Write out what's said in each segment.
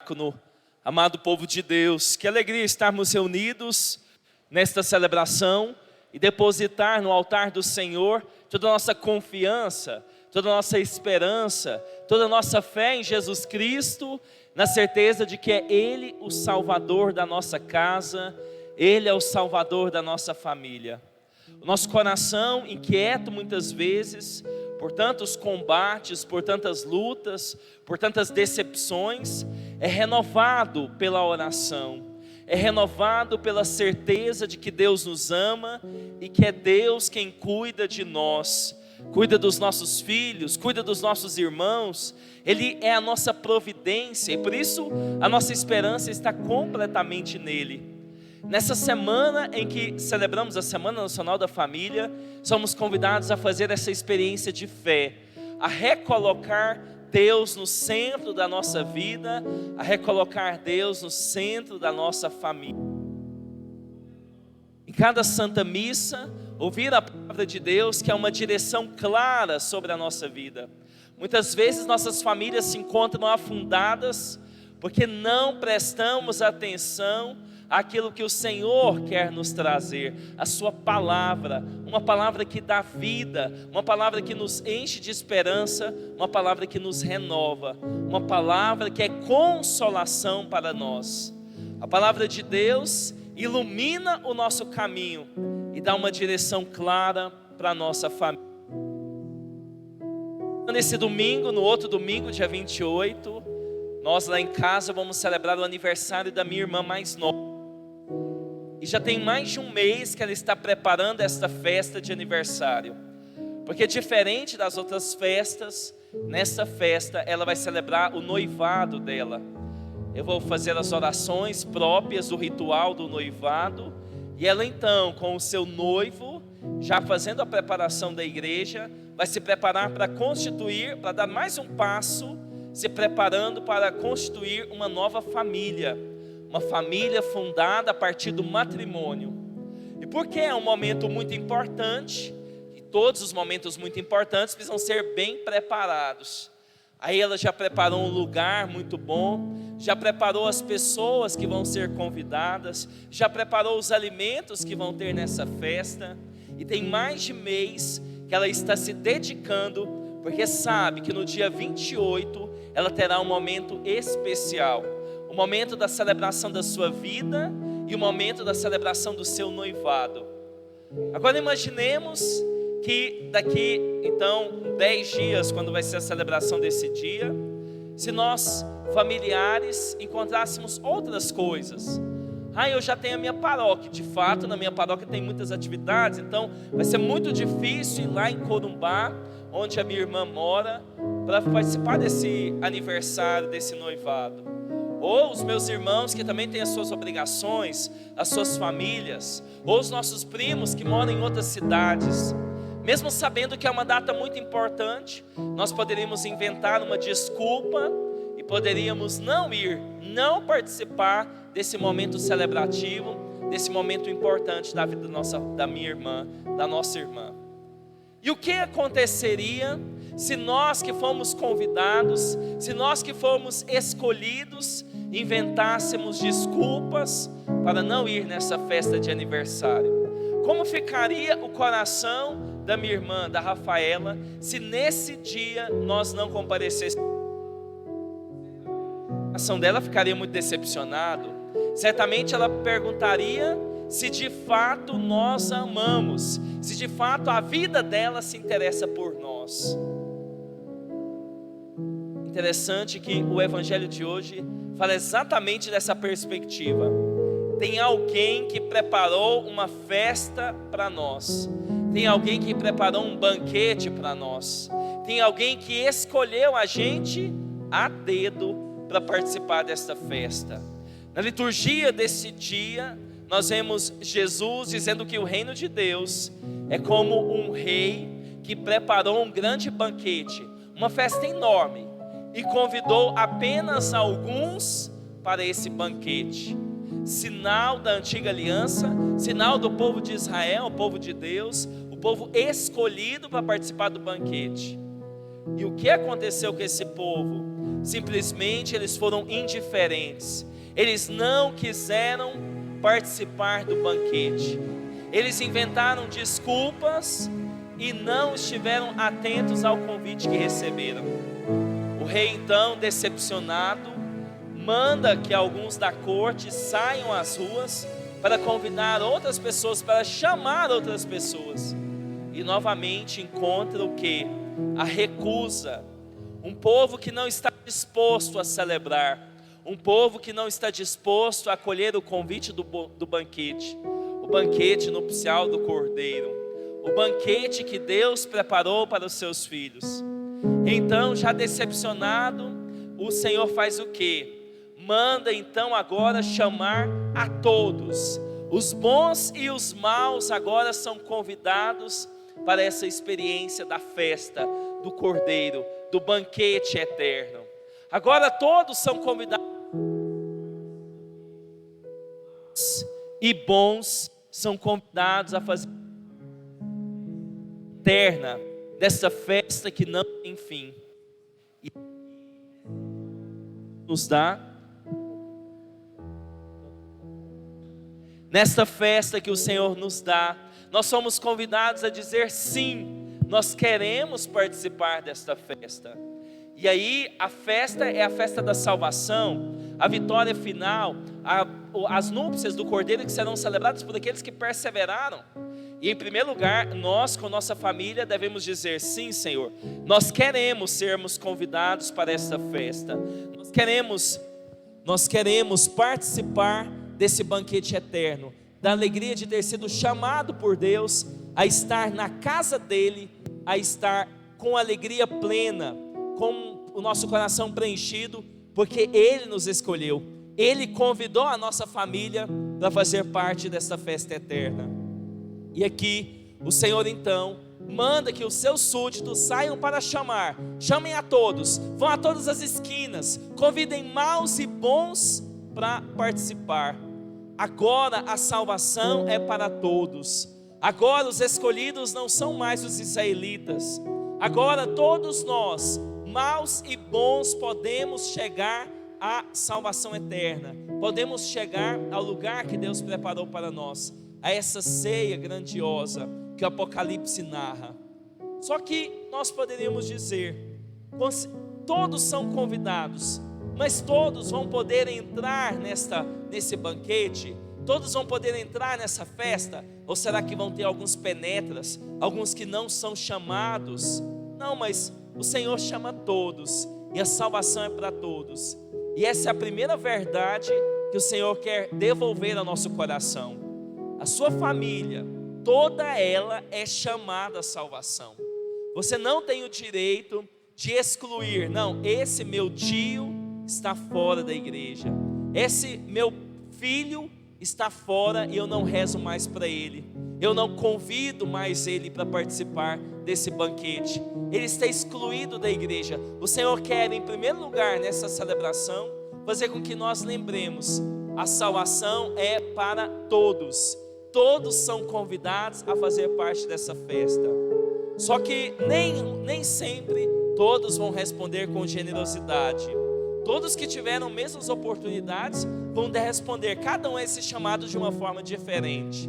diácono, amado povo de Deus, que alegria estarmos reunidos nesta celebração e depositar no altar do Senhor toda a nossa confiança, toda a nossa esperança, toda a nossa fé em Jesus Cristo, na certeza de que é Ele o Salvador da nossa casa, Ele é o Salvador da nossa família. O nosso coração, inquieto muitas vezes, por tantos combates, por tantas lutas, por tantas decepções, é renovado pela oração, é renovado pela certeza de que Deus nos ama e que é Deus quem cuida de nós, cuida dos nossos filhos, cuida dos nossos irmãos. Ele é a nossa providência e por isso a nossa esperança está completamente nele. Nessa semana em que celebramos a Semana Nacional da Família, somos convidados a fazer essa experiência de fé, a recolocar Deus no centro da nossa vida, a recolocar Deus no centro da nossa família. Em cada Santa Missa, ouvir a palavra de Deus, que é uma direção clara sobre a nossa vida. Muitas vezes nossas famílias se encontram afundadas, porque não prestamos atenção àquilo que o Senhor quer nos trazer, a sua palavra, uma palavra que dá vida, uma palavra que nos enche de esperança, uma palavra que nos renova, uma palavra que é consolação para nós. A palavra de Deus ilumina o nosso caminho e dá uma direção clara para a nossa família. Nesse domingo, no outro domingo, dia 28, nós lá em casa vamos celebrar o aniversário da minha irmã mais nova. E já tem mais de um mês que ela está preparando esta festa de aniversário. Porque diferente das outras festas, nesta festa ela vai celebrar o noivado dela. Eu vou fazer as orações próprias do ritual do noivado. E ela então, com o seu noivo, já fazendo a preparação da igreja, vai se preparar para constituir, para dar mais um passo, se preparando para constituir uma nova família. Uma família fundada a partir do matrimônio. E porque é um momento muito importante, e todos os momentos muito importantes precisam ser bem preparados. Aí ela já preparou um lugar muito bom, já preparou as pessoas que vão ser convidadas, já preparou os alimentos que vão ter nessa festa. E tem mais de mês que ela está se dedicando, porque sabe que no dia 28 ela terá um momento especial. O momento da celebração da sua vida e o momento da celebração do seu noivado. Agora imaginemos que daqui então 10 dias, quando vai ser a celebração desse dia, se nós familiares encontrássemos outras coisas. Eu já tenho a minha paróquia, de fato na minha paróquia tem muitas atividades, então vai ser muito difícil ir lá em Corumbá, onde a minha irmã mora, para participar desse aniversário, desse noivado. Ou os meus irmãos que também têm as suas obrigações, as suas famílias, ou os nossos primos que moram em outras cidades. Mesmo sabendo que é uma data muito importante, nós poderíamos inventar uma desculpa e poderíamos não ir, não participar desse momento celebrativo, desse momento importante da vida da minha irmã, da nossa irmã. E o que aconteceria se nós que fomos convidados, se nós que fomos escolhidos, inventássemos desculpas para não ir nessa festa de aniversário? Como ficaria o coração da minha irmã, da Rafaela, se nesse dia nós não comparecêssemos? A ação dela ficaria muito decepcionado. Certamente ela perguntaria se de fato nós a amamos, se de fato a vida dela se interessa por nós. Interessante que o evangelho de hoje fala exatamente dessa perspectiva. Tem alguém que preparou uma festa para nós. Tem alguém que preparou um banquete para nós. Tem alguém que escolheu a gente a dedo para participar desta festa. Na liturgia desse dia, nós vemos Jesus dizendo que o reino de Deus é como um rei que preparou um grande banquete, uma festa enorme, e convidou apenas alguns para esse banquete. Sinal da antiga aliança, sinal do povo de Israel, o povo de Deus, o povo escolhido para participar do banquete. E o que aconteceu com esse povo? Simplesmente eles foram indiferentes. Eles não quiseram participar do banquete. Eles inventaram desculpas e não estiveram atentos ao convite que receberam. O rei então, decepcionado, manda que alguns da corte saiam às ruas para convidar outras pessoas, para chamar outras pessoas. E novamente encontra o quê? A recusa. Um povo que não está disposto a celebrar. Um povo que não está disposto a acolher o convite do banquete. O banquete nupcial do Cordeiro. O banquete que Deus preparou para os seus filhos. Então, já decepcionado, o Senhor faz o quê? Manda então agora chamar a todos. Os bons e os maus agora são convidados para essa experiência da festa do Cordeiro, do banquete eterno. Agora todos são convidados. E bons são convidados a fazer eterna dessa festa que não tem fim. E nos dá nesta festa que o Senhor nos dá, nós somos convidados a dizer sim, nós queremos participar desta festa. E aí a festa é a festa da salvação, a vitória final, as núpcias do Cordeiro que serão celebradas por aqueles que perseveraram. E em primeiro lugar, nós com nossa família devemos dizer sim, Senhor, nós queremos sermos convidados para esta festa. Nós queremos participar desse banquete eterno, da alegria de ter sido chamado por Deus a estar na casa dele, a estar com alegria plena, com o nosso coração preenchido, porque Ele nos escolheu, Ele convidou a nossa família para fazer parte dessa festa eterna. E aqui o Senhor então manda que os seus súditos saiam para chamem a todos, vão a todas as esquinas, convidem maus e bons para participar. Agora a salvação é para todos. Agora os escolhidos não são mais os israelitas. Agora todos nós, maus e bons, podemos chegar à salvação eterna. Podemos chegar ao lugar que Deus preparou para nós, a essa ceia grandiosa que o Apocalipse narra. Só que nós poderíamos dizer, todos são convidados, mas todos vão poder entrar nesse banquete? Todos vão poder entrar nessa festa? Ou será que vão ter alguns penetras, alguns que não são chamados? Não, mas o Senhor chama todos, e a salvação é para todos. E essa é a primeira verdade que o Senhor quer devolver ao nosso coração. A sua família, toda ela é chamada à salvação. Você não tem o direito de excluir, não, esse meu tio está fora da igreja, esse meu filho está fora e eu não rezo mais para ele, eu não convido mais ele para participar desse banquete, ele está excluído da igreja. O Senhor quer, em primeiro lugar, nessa celebração, fazer com que nós lembremos, a salvação é para todos, todos são convidados a fazer parte dessa festa. Só que nem sempre todos vão responder com generosidade. Todos que tiveram mesmas oportunidades vão responder, cada um a esse chamado de uma forma diferente.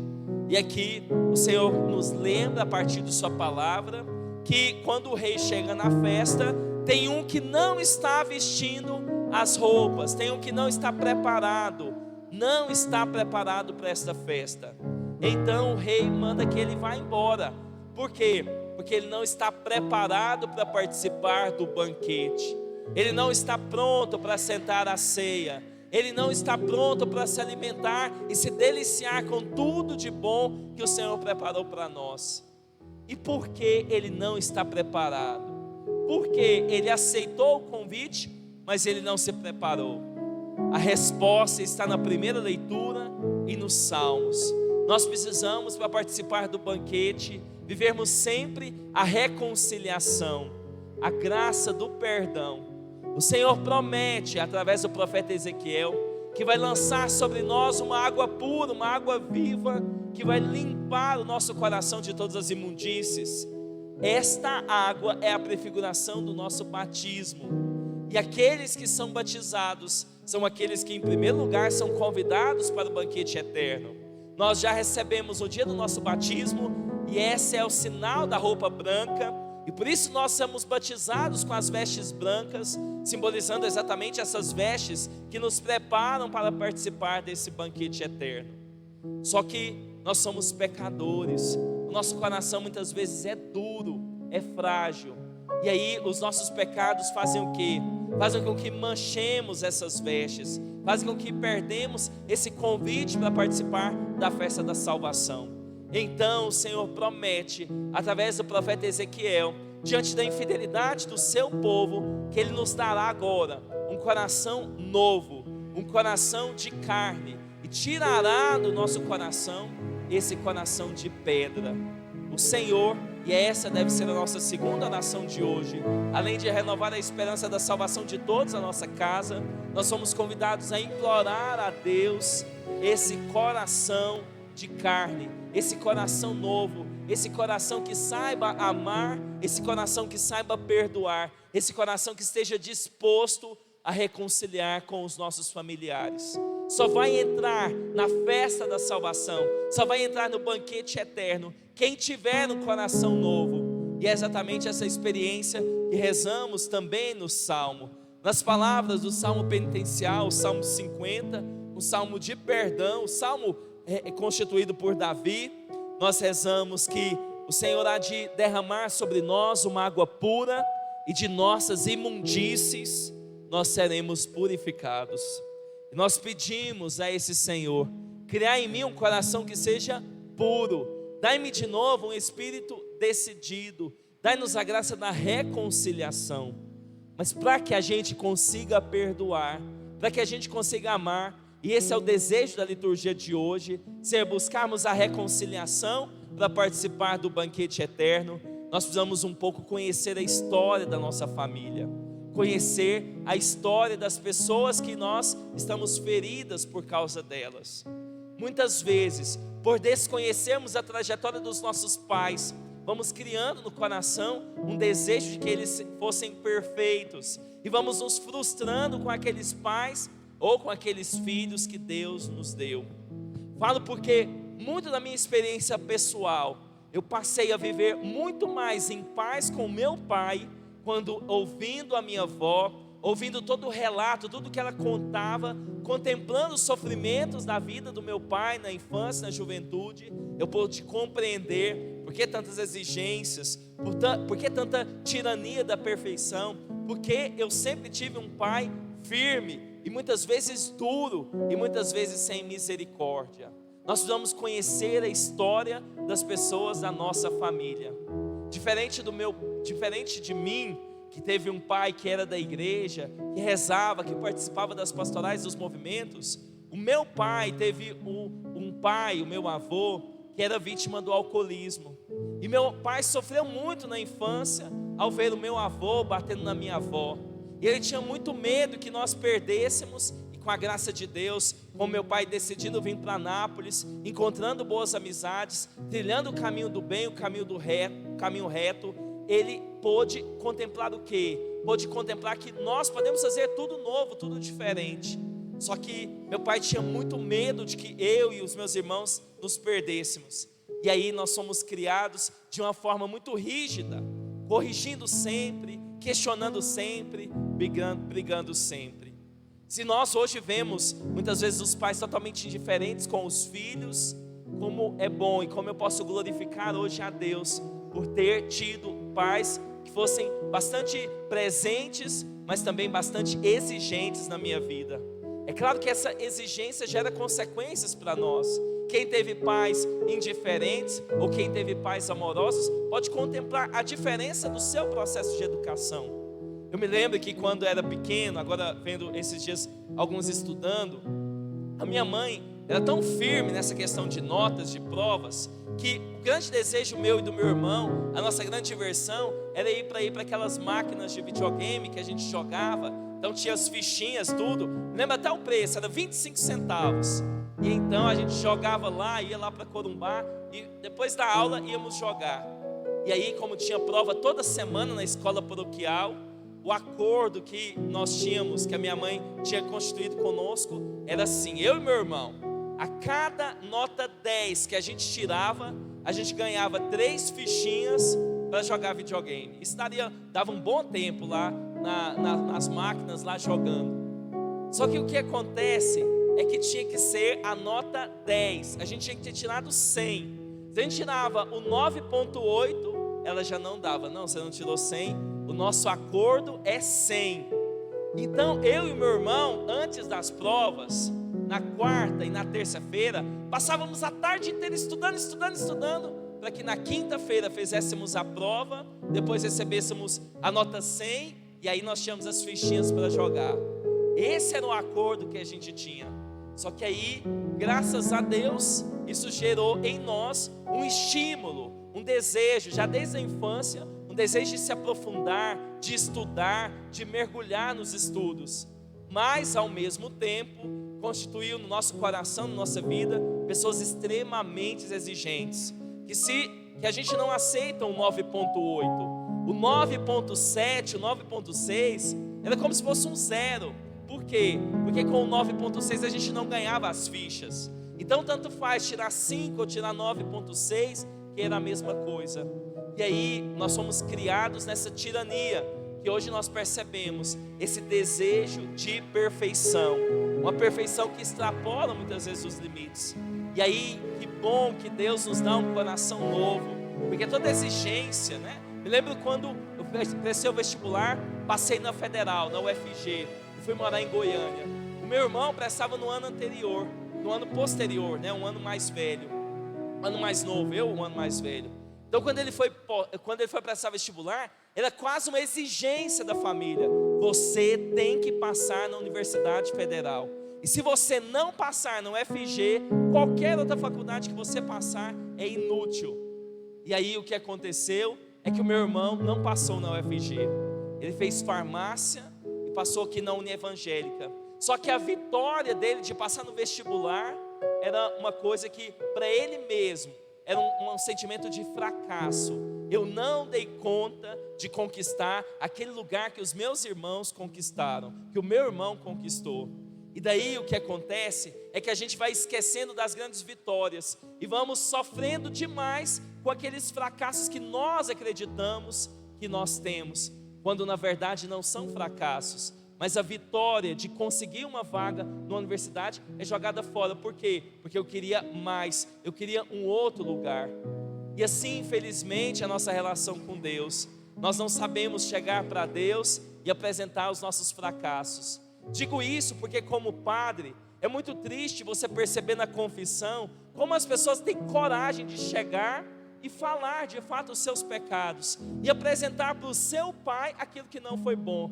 E aqui o Senhor nos lembra, a partir de sua palavra, que quando o rei chega na festa, tem um que não está vestindo as roupas, tem um que não está preparado para esta festa. Então o rei manda que ele vá embora. Por quê? Porque ele não está preparado para participar do banquete. Ele não está pronto para sentar à ceia. Ele não está pronto para se alimentar e se deliciar com tudo de bom que o Senhor preparou para nós. E por que ele não está preparado? Porque ele aceitou o convite, mas ele não se preparou. A resposta está na primeira leitura e nos Salmos. Nós precisamos, para participar do banquete, vivermos sempre a reconciliação, a graça do perdão. O Senhor promete, através do profeta Ezequiel, que vai lançar sobre nós uma água pura, uma água viva, que vai limpar o nosso coração de todas as imundícies. Esta água é a prefiguração do nosso batismo. E aqueles que são batizados são aqueles que, em primeiro lugar, são convidados para o banquete eterno. Nós já recebemos o dia do nosso batismo, e esse é o sinal da roupa branca, e por isso nós somos batizados com as vestes brancas, simbolizando exatamente essas vestes que nos preparam para participar desse banquete eterno. Só que nós somos pecadores, o nosso coração muitas vezes é duro, é frágil, e aí os nossos pecados fazem o quê? Fazem com que manchemos essas vestes, fazem com que perdemos esse convite para participar da festa da salvação. Então o Senhor promete, através do profeta Ezequiel, diante da infidelidade do seu povo, que Ele nos dará agora um coração novo, um coração de carne, e tirará do nosso coração esse coração de pedra. O Senhor, e essa deve ser a nossa segunda oração de hoje, além de renovar a esperança da salvação de todos a nossa casa, nós somos convidados a implorar a Deus esse coração de carne, esse coração novo, esse coração que saiba amar, esse coração que saiba perdoar, esse coração que esteja disposto a reconciliar com os nossos familiares. Só vai entrar na festa da salvação, só vai entrar no banquete eterno quem tiver um coração novo. E é exatamente essa experiência que rezamos também no Salmo. Nas palavras do Salmo penitencial, o Salmo 50, um salmo de perdão, o salmo é constituído por Davi. Nós rezamos que o Senhor há de derramar sobre nós uma água pura, e de nossas imundícies nós seremos purificados. E nós pedimos a esse Senhor: criar em mim um coração que seja puro, dai-me de novo um espírito decidido, dai-nos a graça da reconciliação. Mas para que a gente consiga perdoar, para que a gente consiga amar, e esse é o desejo da liturgia de hoje, ser buscarmos a reconciliação para participar do banquete eterno, nós precisamos um pouco conhecer a história da nossa família, conhecer a história das pessoas que nós estamos feridas por causa delas. Muitas vezes, por desconhecermos a trajetória dos nossos pais, vamos criando no coração um desejo de que eles fossem perfeitos, e vamos nos frustrando com aqueles pais ou com aqueles filhos que Deus nos deu. Falo porque muito da minha experiência pessoal, eu passei a viver muito mais em paz com meu pai, quando ouvindo a minha avó, ouvindo todo o relato, tudo que ela contava, contemplando os sofrimentos da vida do meu pai na infância, na juventude, eu pude compreender por que tantas exigências, por que tanta tirania da perfeição, porque eu sempre tive um pai firme, e muitas vezes duro, e muitas vezes sem misericórdia. Nós precisamos conhecer a história das pessoas da nossa família. Diferente de mim, que teve um pai que era da igreja, que rezava, que participava das pastorais, dos movimentos, o meu pai teve um pai, o meu avô, que era vítima do alcoolismo. E meu pai sofreu muito na infância ao ver o meu avô batendo na minha avó. E ele tinha muito medo que nós perdêssemos, e com a graça de Deus, com meu pai decidindo vir para Nápoles, encontrando boas amizades, trilhando o caminho do bem, o caminho reto, ele pôde contemplar o quê? Pôde contemplar que nós podemos fazer tudo novo, tudo diferente. Só que meu pai tinha muito medo de que eu e os meus irmãos nos perdêssemos. E aí nós somos criados de uma forma muito rígida, corrigindo sempre, questionando sempre, brigando sempre. Se nós hoje vemos muitas vezes os pais totalmente indiferentes com os filhos, como é bom e como eu posso glorificar hoje a Deus por ter tido pais que fossem bastante presentes, mas também bastante exigentes na minha vida. É claro que essa exigência gera consequências para nós. Quem teve pais indiferentes ou quem teve pais amorosos pode contemplar a diferença do seu processo de educação. Eu me lembro que quando era pequeno, agora vendo esses dias alguns estudando, a minha mãe era tão firme nessa questão de notas, de provas, que o grande desejo meu e do meu irmão, a nossa grande diversão, era ir para aquelas máquinas de videogame que a gente jogava. Então tinha as fichinhas, tudo. Lembra até o preço, era 25 centavos. E então a gente jogava lá, ia lá para Corumbá, e depois da aula íamos jogar. E aí, como tinha prova toda semana na escola paroquial, o acordo que nós tínhamos, que a minha mãe tinha constituído conosco, era assim: eu e meu irmão, a cada nota 10 que a gente tirava, a gente ganhava 3 fichinhas para jogar videogame. Isso dava um bom tempo lá nas máquinas, lá jogando. Só que o que acontece é que tinha que ser a nota 10, a gente tinha que ter tirado 100. Se a gente tirava o 9,8, ela já não dava. Não, você não tirou 100, o nosso acordo é 100. Então eu e meu irmão, antes das provas, na quarta e na terça-feira, passávamos a tarde inteira estudando, para que na quinta-feira fizéssemos a prova, depois recebêssemos a nota 100, e aí nós tínhamos as fichinhas para jogar. Esse era o acordo que a gente tinha. Só que aí, graças a Deus, isso gerou em nós um estímulo, um desejo, já desde a infância, um desejo de se aprofundar, de estudar, de mergulhar nos estudos. Mas, ao mesmo tempo, constituiu no nosso coração, na nossa vida, pessoas extremamente exigentes. Que a gente não aceita um 9,8. O 9,7, o 9,6, era como se fosse um 0. Por quê? Porque com o 9,6 a gente não ganhava as fichas. Então tanto faz tirar 5 ou tirar 9,6, que era a mesma coisa. E aí nós fomos criados nessa tirania, que hoje nós percebemos esse desejo de perfeição, uma perfeição que extrapola muitas vezes os limites. E aí, que bom que Deus nos dá um coração novo, porque toda exigência, né? Me lembro quando eu prestei o vestibular, passei na Federal, na UFG, e fui morar em Goiânia. O meu irmão prestava no ano anterior, no ano posterior, né? Um ano mais velho, um ano mais novo, eu um ano mais velho. Então quando ele foi prestar vestibular, era quase uma exigência da família: você tem que passar na Universidade Federal. E se você não passar no UFG, qualquer outra faculdade que você passar é inútil. E aí o que aconteceu é que o meu irmão não passou na UFG. Ele fez farmácia e passou aqui na Unievangélica. Só que a vitória dele de passar no vestibular era uma coisa que para ele mesmo era um sentimento de fracasso. Eu não dei conta de conquistar aquele lugar que os meus irmãos conquistaram, que o meu irmão conquistou. E daí o que acontece é que a gente vai esquecendo das grandes vitórias e vamos sofrendo demais com aqueles fracassos que nós acreditamos que nós temos, quando na verdade não são fracassos, mas a vitória de conseguir uma vaga na universidade é jogada fora. Por quê? Porque eu queria mais, eu queria um outro lugar. E assim, infelizmente, a nossa relação com Deus, nós não sabemos chegar para Deus e apresentar os nossos fracassos. Digo isso porque, como padre, é muito triste você perceber na confissão como as pessoas têm coragem de chegar e falar de fato os seus pecados e apresentar para o seu pai aquilo que não foi bom.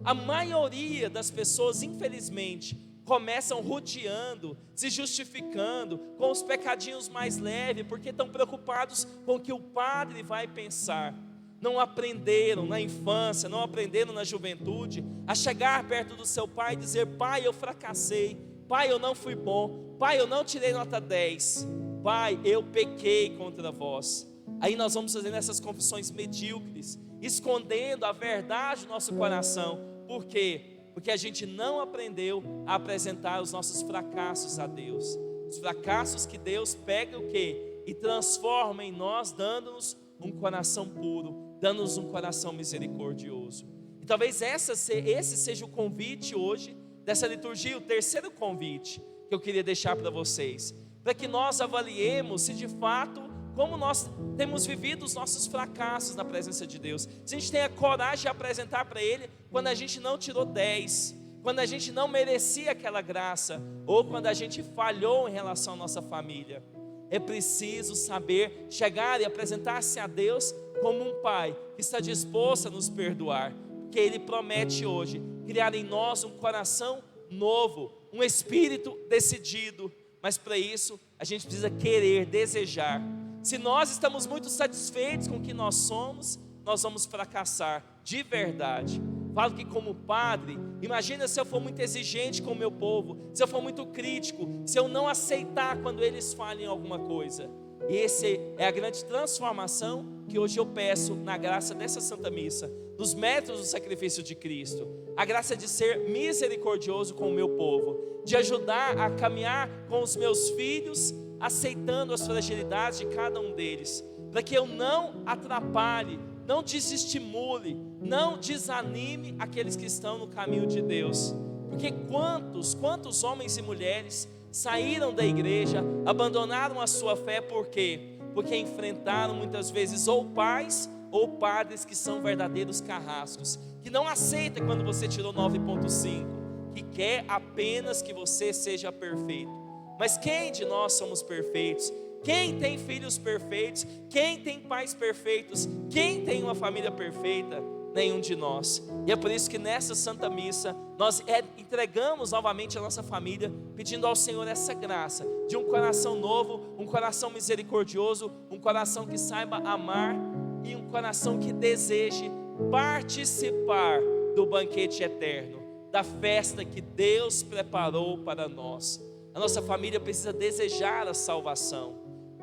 A maioria das pessoas, infelizmente, começam rodeando, se justificando com os pecadinhos mais leves, porque estão preocupados com o que o padre vai pensar. Não aprenderam na infância, não aprenderam na juventude a chegar perto do seu pai e dizer: pai, eu fracassei, pai, eu não fui bom, pai, eu não tirei nota 10, pai, eu pequei contra vós. Aí nós vamos fazendo essas confissões medíocres, escondendo a verdade do nosso coração. Por quê? Porque a gente não aprendeu a apresentar os nossos fracassos a Deus. Os fracassos que Deus pega o quê? E transforma em nós, dando-nos um coração puro, dando-nos um coração misericordioso. E talvez esse seja o convite hoje dessa liturgia, o terceiro convite que eu queria deixar para vocês, para que nós avaliemos se de fato, como nós temos vivido os nossos fracassos na presença de Deus. Se a gente tem a coragem de apresentar para Ele quando a gente não tirou 10, quando a gente não merecia aquela graça, ou quando a gente falhou em relação à nossa família. É preciso saber chegar e apresentar-se a Deus como um Pai que está disposto a nos perdoar, porque Ele promete hoje criar em nós um coração novo, um espírito decidido. Mas para isso a gente precisa querer, desejar. Se nós estamos muito satisfeitos com o que nós somos, nós vamos fracassar de verdade. Falo que como padre, imagina se eu for muito exigente com o meu povo, se eu for muito crítico, se eu não aceitar quando eles falem alguma coisa. E essa é a grande transformação que hoje eu peço na graça dessa Santa Missa, nos méritos do sacrifício de Cristo, a graça de ser misericordioso com o meu povo, de ajudar a caminhar com os meus filhos, aceitando as fragilidades de cada um deles, para que eu não atrapalhe, não desestimule, não desanime aqueles que estão no caminho de Deus. Porque quantos homens e mulheres saíram da igreja, abandonaram a sua fé, por quê? Porque enfrentaram muitas vezes ou pais ou padres que são verdadeiros carrascos, que não aceitam quando você tirou 9,5, que quer apenas que você seja perfeito. Mas quem de nós somos perfeitos? Quem tem filhos perfeitos? Quem tem pais perfeitos? Quem tem uma família perfeita? Nenhum de nós. E é por isso que nessa Santa Missa nós entregamos novamente a nossa família, pedindo ao Senhor essa graça de um coração novo, um coração misericordioso, um coração que saiba amar e um coração que deseje participar do banquete eterno, da festa que Deus preparou para nós. A nossa família precisa desejar a salvação,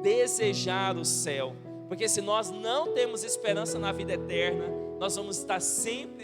desejar o céu, porque se nós não temos esperança na vida eterna, nós vamos estar sempre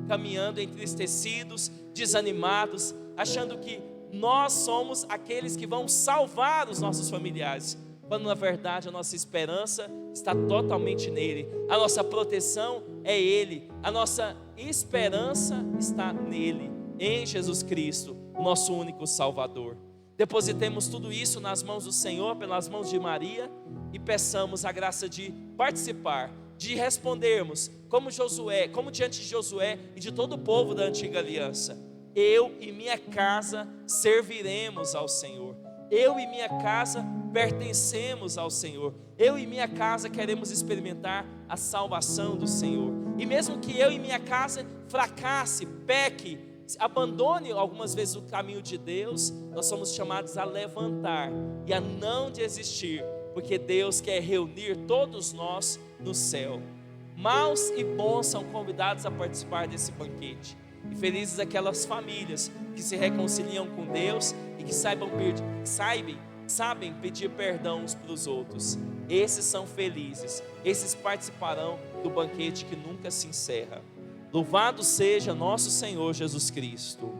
caminhando entristecidos, desanimados, achando que nós somos aqueles que vão salvar os nossos familiares, quando na verdade a nossa esperança está totalmente nele, a nossa proteção é ele, a nossa esperança está nele, em Jesus Cristo, o nosso único Salvador. Depositemos tudo isso nas mãos do Senhor, pelas mãos de Maria, e peçamos a graça de participar, de respondermos como Josué, como diante de Josué e de todo o povo da antiga aliança: eu e minha casa serviremos ao Senhor, eu e minha casa pertencemos ao Senhor, eu e minha casa queremos experimentar a salvação do Senhor. E mesmo que eu e minha casa fracasse, peque, abandone algumas vezes o caminho de Deus, nós somos chamados a levantar e a não desistir, porque Deus quer reunir todos nós no céu. Maus e bons são convidados a participar desse banquete, e felizes aquelas famílias que se reconciliam com Deus e que sabem pedir perdão uns para os outros. Esses são felizes, esses participarão do banquete que nunca se encerra. Louvado seja nosso Senhor Jesus Cristo.